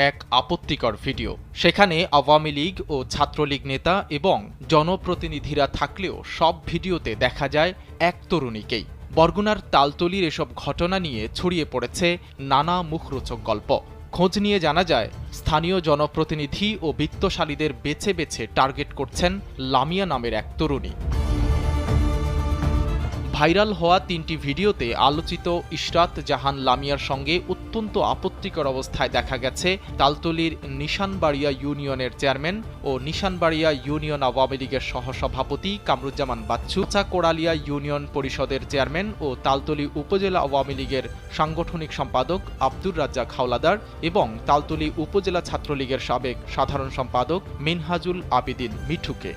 এক আপত্তিকর ভিডিও। সেখানে আওয়ামী লীগ ও ছাত্রলীগ নেতা এবং জনপ্রতিনিধিরা থাকলেও সব ভিডিওতে দেখা যায় এক তরুণীকেই। বরগুনার তালতলীর এসব ঘটনা নিয়ে ছড়িয়ে পড়েছে নানা মুখরোচক গল্প। খোঁজ নিয়ে জানা যায়, স্থানীয় জনপ্রতিনিধি ও বিত্তশালীদের বেছে বেছে টার্গেট করছেন লামিয়া নামের এক তরুণী। ভাইরাল হওয়া ৩টি ভিডিওতে আলোচিত ইশরাত জাহান লামিয়ার সঙ্গে অত্যন্ত আপত্তিকর অবস্থায় দেখা গেছে তালতলীর নিশানবাড়িয়া ইউনিয়নের চেয়ারম্যান ও নিশানবাড়িয়া ইউনিয়ন আওয়ামী লীগের সহসভাপতি কামরুজ্জামান বাচ্চু, কোড়ালিয়া ইউনিয়ন পরিষদের চেয়ারম্যান ও তালতলী উপজেলা আওয়ামী লীগের সাংগঠনিক সম্পাদক আব্দুর রাজ্জাক হাওলাদার এবং তালতলী উপজেলা ছাত্রলীগের সাবেক সাধারণ সম্পাদক মিনহাজুল আবিদিন মিঠুকে।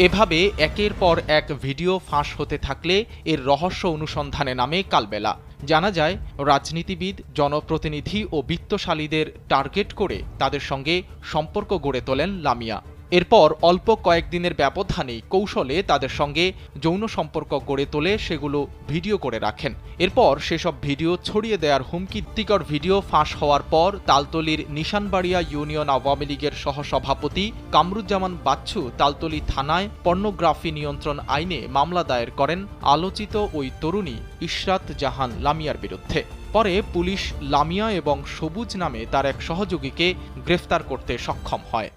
এভাবে একের পর এক ভিডিও ফাঁস হতে থাকলে এর রহস্য অনুসন্ধানে নামে কালবেলা। জানা যায়, রাজনীতিবিদ, জনপ্রতিনিধি ও বিত্তশালীদের টার্গেট করে তাদের সঙ্গে সম্পর্ক গড়ে তোলেন লামিয়া। এরপর অল্প কয়েকদিনের ব্যবধানেই কৌশলে তাদের সঙ্গে যৌন সম্পর্ক গড়ে তোলে, সেগুলো ভিডিও করে রাখেন। এরপর সেসব ভিডিও ছড়িয়ে দেওয়ার হুমকিকর ভিডিও ফাঁস হওয়ার পর তালতলীর নিশানবাড়িয়া ইউনিয়ন আওয়ামী লীগের সহসভাপতি কামরুজ্জামান বাচ্চু তালতলী থানায় পর্নোগ্রাফি নিয়ন্ত্রণ আইনে মামলা দায়ের করেন আলোচিত ওই তরুণী ইশরাত জাহান লামিয়ার বিরুদ্ধে। পরে পুলিশ লামিয়া এবং সবুজ নামে তার এক সহযোগীকে গ্রেফতার করতে সক্ষম হয়।